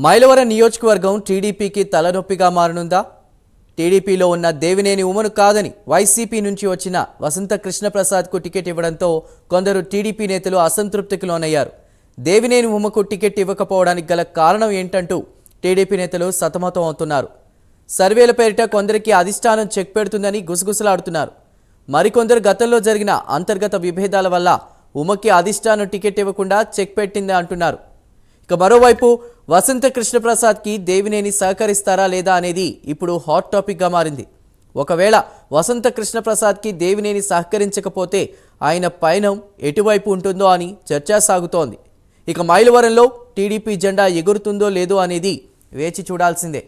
మైలవరం నియోజకవర్గం టీడీపీకి తలనొప్పిగా మారనుందా? టీడీపీలో ఉన్న దేవినేని ఉమను కాదని వైసీపీ నుంచి వచ్చిన వసంత కృష్ణప్రసాద్కు టికెట్ ఇవ్వడంతో కొందరు టీడీపీ నేతలు అసంతృప్తికి లోనయ్యారు. దేవినేని ఉమకు టికెట్ ఇవ్వకపోవడానికి గల కారణం ఏంటంటూ టీడీపీ నేతలు సతమతం అవుతున్నారు. సర్వేల పేరిట కొందరికి అధిష్టానం చెక్ పెడుతుందని గుసగుసలాడుతున్నారు. మరికొందరు గతంలో జరిగిన అంతర్గత విభేదాల వల్ల ఉమకి అధిష్టానం టికెట్ ఇవ్వకుండా చెక్ పెట్టింది అంటున్నారు. ఇక మరోవైపు వసంత కృష్ణప్రసాద్కి దేవినేని సహకరిస్తారా లేదా అనేది ఇప్పుడు హాట్ టాపిక్గా మారింది. ఒకవేళ వసంత కృష్ణప్రసాద్కి దేవినేని సహకరించకపోతే ఆయన పయనం ఎటువైపు ఉంటుందో అని చర్చ సాగుతోంది. ఇక మైలవరంలో టీడీపీ జెండా ఎగురుతుందో లేదో అనేది వేచి చూడాల్సిందే.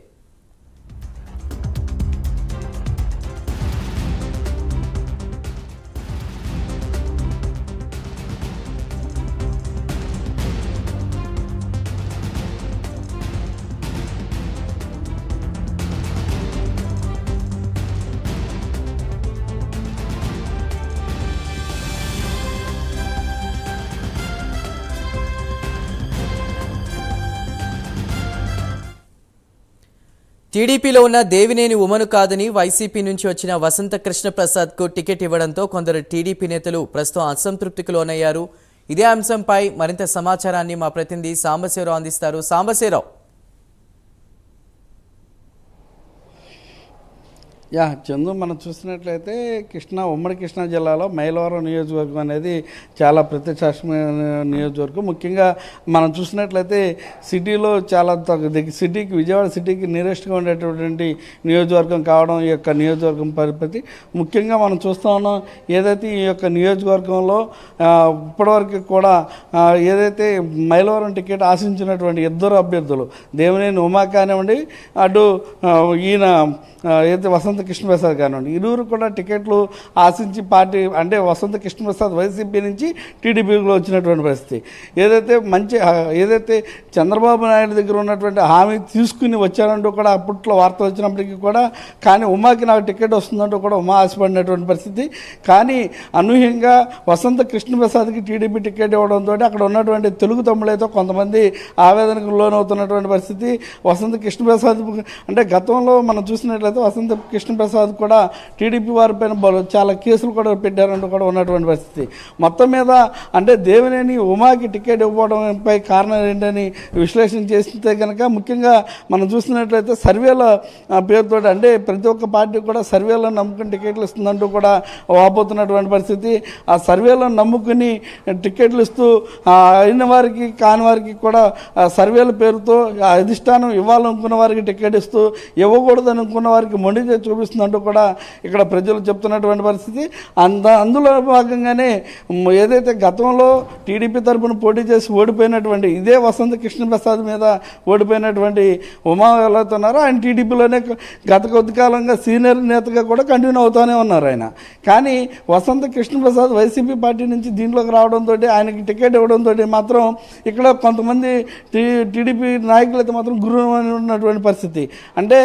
టీడీపీలో ఉన్న దేవినేని ఉమను కాదని వైసీపీ నుంచి వచ్చిన వసంత కృష్ణప్రసాద్కు టికెట్ ఇవ్వడంతో కొందరు టీడీపీ నేతలు ప్రస్తుతం అసంతృప్తికి లోనయ్యారు. ఇదే అంశంపై మరింత సమాచారాన్ని మా ప్రతినిధి సాంబశివరావు అందిస్తారు. సాంబశివరావు. చందు, మనం చూసినట్లయితే ఉమ్మడి కృష్ణా జిల్లాలో మైలవరం నియోజకవర్గం అనేది చాలా ప్రతిష్టాత్మకమైన నియోజకవర్గం. ముఖ్యంగా మనం చూసినట్లయితే సిటీలో చాలా సిటీకి విజయవాడ సిటీకి నియరెస్ట్గా ఉండేటటువంటి నియోజకవర్గం కావడం ఈ యొక్క నియోజకవర్గం పరిస్థితి. ముఖ్యంగా మనం చూస్తూ ఉన్నాం, ఏదైతే ఈ యొక్క నియోజకవర్గంలో ఇప్పటివరకు కూడా ఏదైతే మైలవరం టికెట్ ఆశించినటువంటి ఇద్దరు అభ్యర్థులు దేవినేని ఉమా కానివ్వండి, అటు ఈయన ఏదైతే వసంత కృష్ణప్రసాద్ కానివ్వండి, ఇరువురు కూడా టికెట్లు ఆశించి పార్టీ అంటే వసంత కృష్ణప్రసాద్ వైసీపీ నుంచి టీడీపీలో వచ్చినటువంటి పరిస్థితి. ఏదైతే చంద్రబాబు నాయుడు దగ్గర ఉన్నటువంటి హామీ తీసుకుని వచ్చారంటూ కూడా అప్పట్లో వార్తలు వచ్చినప్పటికీ కూడా, కానీ ఉమాకి నాకు టికెట్ వస్తుందంటూ కూడా ఉమా ఆశపడినటువంటి పరిస్థితి. కానీ అనూహ్యంగా వసంత కృష్ణప్రసాద్కి టీడీపీ టికెట్ ఇవ్వడంతో అక్కడ ఉన్నటువంటి తెలుగు తమ్ముళ్ళైతే కొంతమంది ఆవేదనకు లోనవుతున్నటువంటి పరిస్థితి. వసంత కృష్ణప్రసాద్ అంటే గతంలో మనం చూసినట్లయితే వసంత కృష్ణప్రసాద్ కూడా టీడీపీ వారిపైన చాలా కేసులు కూడా పెట్టారంటూ కూడా ఉన్నటువంటి పరిస్థితి. మొత్తం మీద అంటే దేవినేని ఉమాకి టికెట్ ఇవ్వడంపై కారణం ఏంటని విశ్లేషణ చేస్తే కనుక, ముఖ్యంగా మనం చూసినట్లయితే సర్వేల పేరుతో అంటే ప్రతి ఒక్క పార్టీ కూడా సర్వేలను నమ్ముకుని టికెట్లు ఇస్తుందంటూ కూడా వాపోతున్నటువంటి పరిస్థితి. ఆ సర్వేలను నమ్ముకుని టికెట్లు ఇస్తూ అయిన వారికి కాని వారికి కూడా సర్వేల పేరుతో అధిష్టానం ఇవ్వాలనుకున్న వారికి టికెట్ ఇస్తూ ఇవ్వకూడదు అనుకున్న వారికి మొండి చూపిస్తుందంటూ కూడా ఇక్కడ ప్రజలు చెప్తున్నటువంటి పరిస్థితి. అందులో భాగంగానే ఏదైతే గతంలో టీడీపీ తరఫున పోటీ చేసి ఓడిపోయినటువంటి ఇదే వసంత కృష్ణప్రసాద్ మీద ఓడిపోయినటువంటి ఉమా వెళ్తున్నారో ఆయన టీడీపీలోనే గత కొద్ది కాలంగా సీనియర్ నేతగా కూడా కంటిన్యూ అవుతూనే ఉన్నారు ఆయన. కానీ వసంత కృష్ణప్రసాద్ వైసీపీ పార్టీ నుంచి దీంట్లోకి రావడంతో ఆయనకి టికెట్ ఇవ్వడంతో మాత్రం ఇక్కడ కొంతమంది టీడీపీ నాయకులైతే మాత్రం గురువు ఉన్నటువంటి పరిస్థితి. అంటే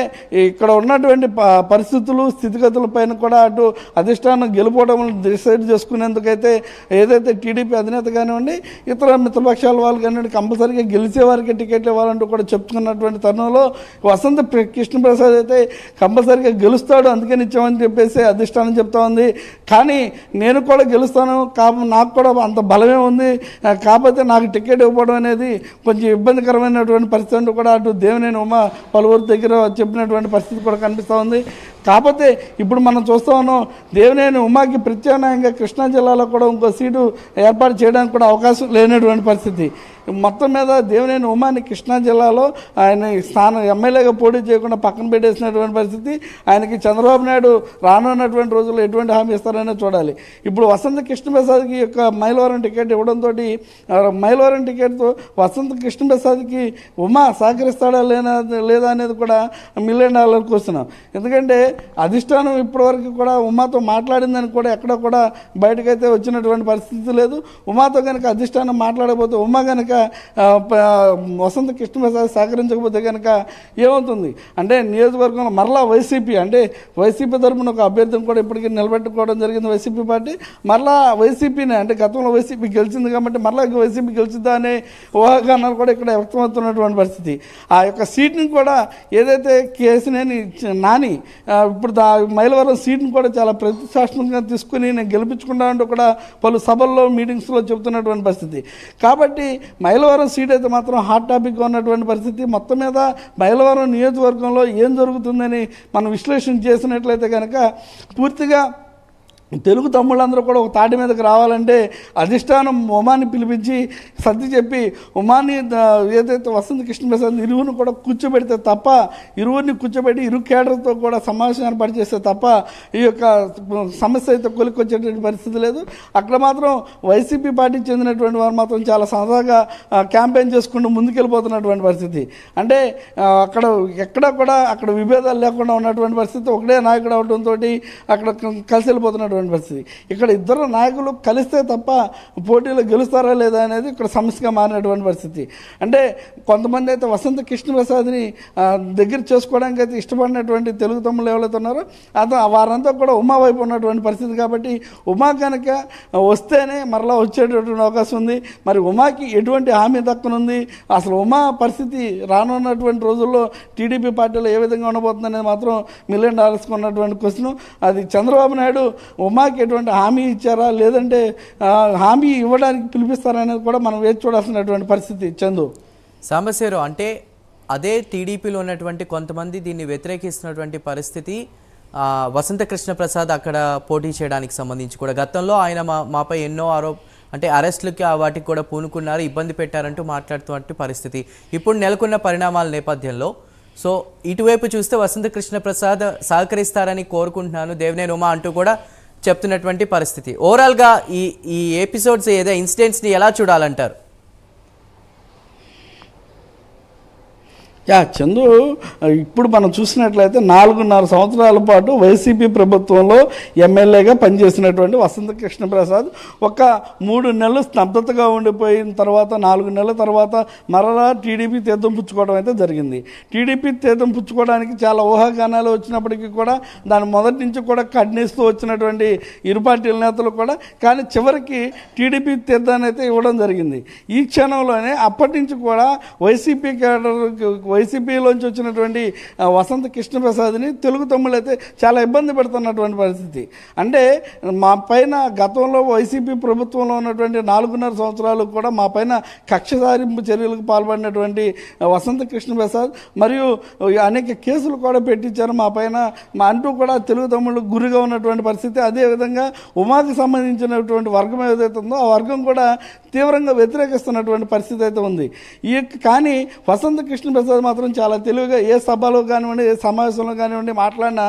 ఇక్కడ ఉన్నటువంటి పరిస్థితులు స్థితిగతుల పైన కూడా అటు అధిష్టానం గెలుపోవడం డిసైడ్ చేసుకునేందుకైతే ఏదైతే టీడీపీ అధినేత కానివ్వండి, ఇతర మిత్రపక్షాల వాళ్ళు కానివ్వండి కంపల్సరీగా గెలిచే వారికి టికెట్లు ఇవ్వాలంటూ కూడా చెప్పుకున్నటువంటి తరుణంలో వసంత కృష్ణప్రసాద్ అయితే కంపల్సరీగా గెలుస్తాడు, అందుకని ఇచ్చామని చెప్పేసి అధిష్టానం చెప్తా ఉంది. కానీ నేను కూడా గెలుస్తాను, నాకు కూడా అంత బలమే ఉంది, కాకపోతే నాకు టికెట్ ఇవ్వడం అనేది కొంచెం ఇబ్బందికరమైనటువంటి పరిస్థితి అంటూ కూడా అటు దేవినేని ఉమా పలువురు దగ్గర చెప్పినటువంటి పరిస్థితి కూడా కనిపిస్తూ ఉంది. కాకపోతే ఇప్పుడు మనం చూస్తూ ఉన్నాం, దేవినేని ఉమాకి ప్రత్యామ్నాయంగా కృష్ణా జిల్లాలో కూడా ఇంకో సీటు ఏర్పాటు చేయడానికి కూడా అవకాశం లేనటువంటి పరిస్థితి. మొత్తం మీద దేవినేని ఉమాని కృష్ణా జిల్లాలో ఆయన స్థానం ఎమ్మెల్యేగా పోటీ చేయకుండా పక్కన పెట్టేసినటువంటి పరిస్థితి. ఆయనకి చంద్రబాబు నాయుడు రానున్నటువంటి రోజుల్లో ఎటువంటి హామీ ఇస్తారనే చూడాలి. ఇప్పుడు వసంత కృష్ణప్రసాద్కి యొక్క మైలవరం టికెట్ ఇవ్వడంతో మైలవరం టికెట్తో వసంత కృష్ణప్రసాద్కి ఉమా సహకరిస్తాడా లేదా అనేది కూడా $1 మిలియన్ క్వశ్చన్. ఎందుకంటే అధిష్టానం ఇప్పటివరకు కూడా ఉమాతో మాట్లాడిందని కూడా ఎక్కడ కూడా బయటకైతే వచ్చినటువంటి పరిస్థితి లేదు. ఉమాతో కనుక అధిష్టానం మాట్లాడకపోతే ఉమా కనుక వసంత కృష్ణప్రసాద్ సహకరించకపోతే కనుక ఏమవుతుంది అంటే నియోజకవర్గంలో మరలా వైసీపీ అంటే వైసీపీ తరఫున ఒక అభ్యర్థిని కూడా ఇప్పటికీ నిలబెట్టుకోవడం జరిగింది వైసీపీ పార్టీ. మరలా వైసీపీనే అంటే గతంలో వైసీపీ గెలిచింది కాబట్టి మరలా వైసీపీ గెలిచిద్దా అనే ఊహాగానాలు కూడా ఇక్కడ వ్యక్తమవుతున్నటువంటి పరిస్థితి. ఆ యొక్క సీట్ని కూడా ఏదైతే కేసినేని నాని ఇప్పుడు మైలవరం సీట్ని కూడా చాలా ప్రతిష్టాత్మకంగా తీసుకుని నేను గెలిపించుకుంటా అంటూ కూడా పలు సభల్లో మీటింగ్స్లో చెబుతున్నటువంటి పరిస్థితి. కాబట్టి మైలవరం సీట్ అయితే మాత్రం హాట్ టాపిక్గా ఉన్నటువంటి పరిస్థితి. మొత్తం మీద మైలవరం నియోజకవర్గంలో ఏం జరుగుతుందని మనం విశ్లేషణ చేసినట్లయితే కనుక పూర్తిగా తెలుగు తమ్ముళ్ళందరూ కూడా ఒక తాటి మీదకి రావాలంటే అధిష్టానం ఉమాని పిలిపించి సర్ది చెప్పి ఉమాని ఏదైతే వసంత కృష్ణప్రసాద్ ఇరువురిని కూడా కూర్చోబెడితే తప్ప ఇరువురిని కూర్చోబెట్టి ఇరు కేడర్తో కూడా సమావేశం ఏర్పాటు చేస్తే తప్ప ఈ యొక్క సమస్య అయితే కొలికొచ్చేటువంటి పరిస్థితి లేదు. అక్కడ మాత్రం వైసీపీ పార్టీకి చెందినటువంటి వారు మాత్రం చాలా సరదాగా క్యాంపెయిన్ చేసుకుంటూ ముందుకెళ్ళిపోతున్నటువంటి పరిస్థితి. అంటే అక్కడ ఎక్కడా కూడా అక్కడ విభేదాలు లేకుండా ఉన్నటువంటి పరిస్థితి. ఒకటే నాయకుడు అవడంతో అక్కడ కలిసి వెళ్ళిపోతున్నటువంటి పరిస్థితి. ఇక్కడ ఇద్దరు నాయకులు కలిస్తే తప్ప పోటీలో గెలుస్తారా లేదా అనేది ఇక్కడ సమస్యగా మారినటువంటి పరిస్థితి. అంటే కొంతమంది అయితే వసంత కృష్ణప్రసాద్ని దగ్గర చేసుకోవడానికి అయితే ఇష్టపడినటువంటి తెలుగు తమ్ముళ్ళు ఎవరైతే ఉన్నారో వారంతా కూడా ఉమా వైపు ఉన్నటువంటి పరిస్థితి. కాబట్టి ఉమా కనుక వస్తేనే మరలా వచ్చేటటువంటి అవకాశం ఉంది. మరి ఉమాకి ఎటువంటి హామీ దక్కనుంది, అసలు ఉమా పరిస్థితి రానున్నటువంటి రోజుల్లో టీడీపీ పార్టీలో ఏ విధంగా ఉండబోతుంది అనేది మాత్రం $1 million ఉన్నటువంటి క్వశ్చన్. అది చంద్రబాబు నాయుడు ఉమాకి ఎటువంటి హామీ ఇచ్చారా లేదంటే హామీ ఇవ్వడానికి పిలిపిస్తారా అనేది కూడా మనం వేచి చూడాల్సినటువంటి పరిస్థితి. చందు సాంబశివరావు, అంటే అదే టీడీపీలో ఉన్నటువంటి కొంతమంది దీన్ని వ్యతిరేకిస్తున్నటువంటి పరిస్థితి. వసంత కృష్ణప్రసాద్ అక్కడ పోటీ చేయడానికి సంబంధించి కూడా గతంలో ఆయన మాపై ఎన్నో అంటే అరెస్టులకి వాటికి కూడా పూనుకున్నారు, ఇబ్బంది పెట్టారంటూ మాట్లాడుతున్నటువంటి పరిస్థితి. ఇప్పుడు నెలకొన్న పరిణామాల నేపథ్యంలో సో ఇటువైపు చూస్తే వసంత కృష్ణప్రసాద్ సహకరిస్తారని కోరుకుంటున్నాను దేవినేని ఉమా అంటూ కూడా చెప్తున్నటువంటి పరిస్థితి. ఓవరాల్గా ఈ ఎపిసోడ్స్ ఏదో ఇన్సిడెంట్స్ని ఎలా చూడాలంటారు? చందు, ఇప్పుడు మనం చూసినట్లయితే 4.5 సంవత్సరాల పాటు వైసీపీ ప్రభుత్వంలో ఎమ్మెల్యేగా పనిచేసినటువంటి వసంత కృష్ణప్రసాద్ ఒక 3 నెలలు స్తబ్దతగా ఉండిపోయిన తర్వాత 4 నెలల తర్వాత మరలా టీడీపీ తీర్థం పుచ్చుకోవడం అయితే జరిగింది. టీడీపీ తీర్థం పుచ్చుకోవడానికి చాలా ఊహాగానాలు వచ్చినప్పటికీ కూడా దాని మొదటి నుంచి కూడా ఖండిస్తూ వచ్చినటువంటి ఇరు పార్టీల నేతలు కూడా కానీ చివరికి టీడీపీ తీర్థాన్ని అయితే ఇవ్వడం జరిగింది. ఈ క్షణంలోనే అప్పటి నుంచి కూడా వైసీపీలోంచి వచ్చినటువంటి వసంత కృష్ణప్రసాద్ని తెలుగు తమ్ముళ్ళు అయితే చాలా ఇబ్బంది పెడుతున్నటువంటి పరిస్థితి. అంటే మా పైన గతంలో వైసీపీ ప్రభుత్వంలో ఉన్నటువంటి 4.5 సంవత్సరాలు కూడా మా పైన కక్ష సారింపు చర్యలకు పాల్పడినటువంటి వసంత కృష్ణప్రసాద్ మరియు అనేక కేసులు కూడా పెట్టించారు మా పైన అంటూ కూడా తెలుగు తమ్ముళ్ళు గురిగా ఉన్నటువంటి పరిస్థితి. అదేవిధంగా ఉమాకి సంబంధించినటువంటి వర్గం ఏదైతే ఉందో ఆ వర్గం కూడా తీవ్రంగా వ్యతిరేకిస్తున్నటువంటి పరిస్థితి అయితే ఉంది. కానీ వసంత కృష్ణప్రసాద్ మాత్రం చాలా తెలివిగా ఏ సభలో కానివ్వండి ఏ సమావేశంలో కానివ్వండి మాట్లాడినా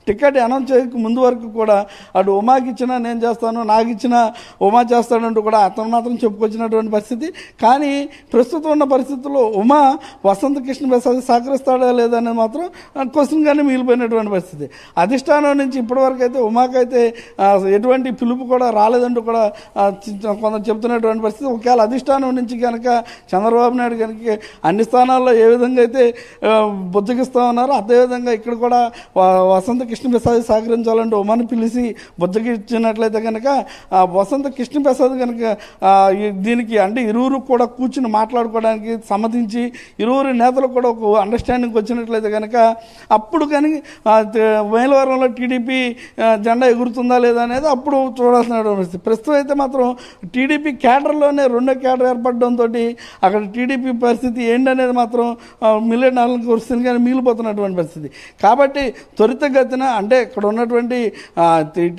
టికెట్ అనౌన్స్ చేయక ముందు వరకు కూడా అటు ఉమాకి ఇచ్చినా నేను చేస్తాను, నాకు ఇచ్చినా ఉమా చేస్తాడంటూ కూడా అతను మాత్రం చెప్పుకొచ్చినటువంటి పరిస్థితి. కానీ ప్రస్తుతం ఉన్న పరిస్థితుల్లో ఉమా వసంత కృష్ణప్రసాద్ సహకరిస్తాడా లేదా అనేది మాత్రం క్వశ్చన్గానే మిగిలిపోయినటువంటి పరిస్థితి. అధిష్టానం నుంచి ఇప్పటివరకు అయితే ఉమాకైతే ఎటువంటి పిలుపు కూడా రాలేదంటూ కూడా కొంత చెప్తున్నటువంటి పరిస్థితి. ఒకవేళ అధిష్టానం నుంచి కనుక చంద్రబాబు నాయుడు కనుక అన్ని స్థానాల్లో ఏ విధంగా అయితే బుజ్జగిస్తూ ఉన్నారో అదేవిధంగా ఇక్కడ కూడా వసంత కృష్ణప్రసాద్ సహకరించాలంటే ఉమాని పిలిచి బుజ్జగించినట్లయితే కనుక వసంత కృష్ణప్రసాద్ కనుక దీనికి అంటే ఇరువురు కూడా కూర్చుని మాట్లాడుకోవడానికి సమ్మతించి ఇరువురు నేతలు కూడా ఒక అండర్స్టాండింగ్ వచ్చినట్లయితే కనుక అప్పుడు కానీ మైలవరంలో టీడీపీ జెండా ఎగురుతుందా లేదా అనేది అప్పుడు చూడాల్సిన పరిస్థితి. ప్రస్తుతం అయితే మాత్రం టీడీపీ క్యాడర్లోనే 2వ క్యాడర్ ఏర్పడడంతో అక్కడ టీడీపీ పరిస్థితి ఏంటనేది మాత్రం $1 million కానీ మిగిలిపోతున్నటువంటి పరిస్థితి. కాబట్టి త్వరితగతిన అంటే ఇక్కడ ఉన్నటువంటి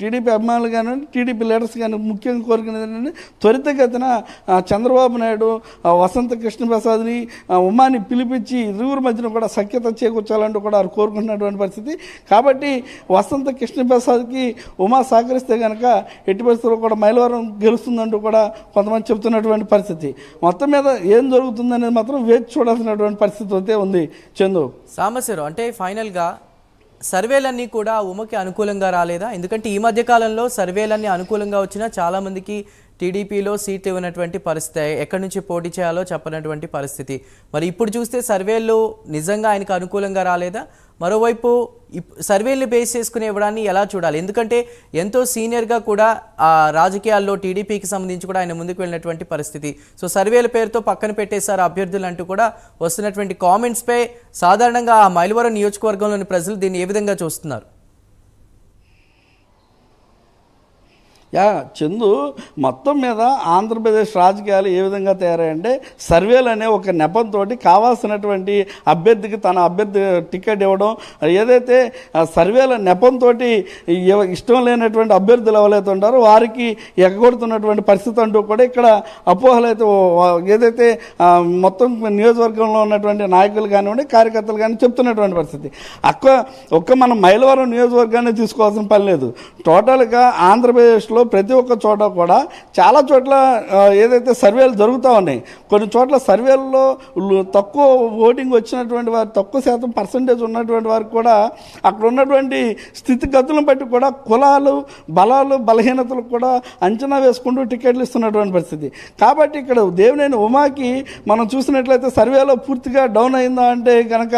టీడీపీ అభిమానులు కానివ్వండి టీడీపీ లీడర్స్ కానీ ముఖ్యంగా కోరుకునేది ఏంటంటే త్వరితగతిన చంద్రబాబు నాయుడు వసంత కృష్ణప్రసాద్ని ఉమాని పిలిపించి ఇరువురి మధ్యన కూడా సఖ్యత చేకూర్చాలంటూ కూడా వారు కోరుకుంటున్నటువంటి పరిస్థితి. కాబట్టి వసంత కృష్ణప్రసాద్కి ఉమా సహకరిస్తే కనుక ఎట్టి పరిస్థితుల్లో కూడా మైలవరం గెలుస్తుందంటూ కూడా కొంతమంది చెబుతున్నటువంటి పరిస్థితి. మొత్తం మీద ఏం జరుగుతుందనేది మాత్రం వేచి చూడాల్సినటువంటి పరిస్థితి అయితే ఉంది. చందు, సాంబశివరావు, అంటే ఫైనల్గా సర్వేలన్నీ కూడా ఉమకి అనుకూలంగా రాలేదా? ఎందుకంటే ఈ మధ్య కాలంలో సర్వేలన్నీ అనుకూలంగా వచ్చినా చాలామందికి టీడీపీలో సీట్ ఇవ్వనటువంటి పరిస్థితి, ఎక్కడి నుంచి పోటీ చేయాలో చెప్పనటువంటి పరిస్థితి. మరి ఇప్పుడు చూస్తే సర్వేలు నిజంగా ఆయనకు అనుకూలంగా రాలేదా? మరోవైపు సర్వేలు బేస్ చేసుకుని ఇవ్వడాన్ని ఎలా చూడాలి? ఎందుకంటే ఎంతో సీనియర్గా కూడా ఆ రాజకీయాల్లో టీడీపీకి సంబంధించి కూడా ఆయన ముందుకు వెళ్ళినటువంటి పరిస్థితి. సో సర్వేల పేరుతో పక్కన పెట్టేశారు అభ్యర్థులు అంటూ కూడా వస్తున్నటువంటి కామెంట్స్పై సాధారణంగా ఆ మైలవరం నియోజకవర్గంలోని ప్రజలు దీన్ని ఏ విధంగా చూస్తున్నారు? చందు, మొత్తం మీద ఆంధ్రప్రదేశ్ రాజకీయాలు ఏ విధంగా తయారయ్యంటే సర్వేలు అనే ఒక నెపంతో కావాల్సినటువంటి అభ్యర్థికి తన అభ్యర్థి టికెట్ ఇవ్వడం, ఏదైతే సర్వేల నెపంతో ఇష్టం లేనటువంటి అభ్యర్థులు ఎవరైతే ఉంటారో వారికి ఎగ్గొడుతున్నటువంటి పరిస్థితి అంటూ కూడా ఇక్కడ అపోహలు అయితే ఏదైతే మొత్తం నియోజకవర్గంలో ఉన్నటువంటి నాయకులు కానివ్వండి, కార్యకర్తలు కానీ చెప్తున్నటువంటి పరిస్థితి. ఒక్క మనం మైలవరం నియోజకవర్గాన్ని తీసుకోవాల్సిన పని లేదు. టోటల్గా ఆంధ్రప్రదేశ్లో ప్రతి ఒక్క చోట కూడా చాలా చోట్ల ఏదైతే సర్వేలు జరుగుతూ ఉన్నాయి, కొన్ని చోట్ల సర్వేల్లో తక్కువ ఓటింగ్ వచ్చినటువంటి వారు, తక్కువ శాతం పర్సంటేజ్ ఉన్నటువంటి వారికి కూడా అక్కడ ఉన్నటువంటి స్థితిగతులను బట్టి కూడా కులాలు, బలాలు, బలహీనతలు కూడా అంచనా వేసుకుంటూ టికెట్లు ఇస్తున్నటువంటి పరిస్థితి. కాబట్టి ఇక్కడ దేవినేని ఉమాకి మనం చూసినట్లయితే సర్వేలో పూర్తిగా డౌన్ అయిందా అంటే కనుక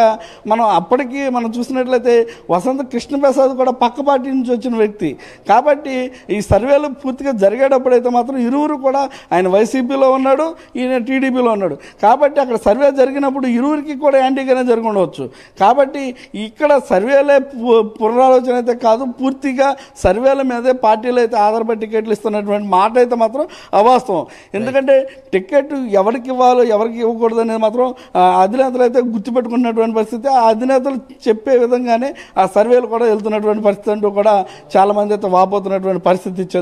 అప్పటికి మనం చూసినట్లయితే వసంత కృష్ణప్రసాద్ కూడా పక్క పార్టీ నుంచి వచ్చిన వ్యక్తి. కాబట్టి ఈ సర్వేలు పూర్తిగా జరిగేటప్పుడైతే మాత్రం ఇరువురు కూడా ఆయన వైసీపీలో ఉన్నాడు, ఈయన టీడీపీలో ఉన్నాడు. కాబట్టి అక్కడ సర్వే జరిగినప్పుడు ఇరువురికి కూడా యాంటీగానే జరిగి ఉండవచ్చు. కాబట్టి ఇక్కడ సర్వేలే పునరాలోచన అయితే కాదు, పూర్తిగా సర్వేల మీదే పార్టీలు అయితే ఆధారపడి టికెట్లు ఇస్తున్నటువంటి మాట అయితే మాత్రం అవాస్తవం. ఎందుకంటే టికెట్ ఎవరికి ఇవ్వాలో ఎవరికి ఇవ్వకూడదు అనేది మాత్రం అధినేతలు అయితే గుర్తుపెట్టుకున్నటువంటి పరిస్థితి. ఆ అధినేతలు చెప్పే విధంగానే ఆ సర్వేలు కూడా వెళ్తున్నటువంటి పరిస్థితి అంటూ కూడా చాలామంది అయితే వాపోతున్నటువంటి పరిస్థితి ఇచ్చేందు.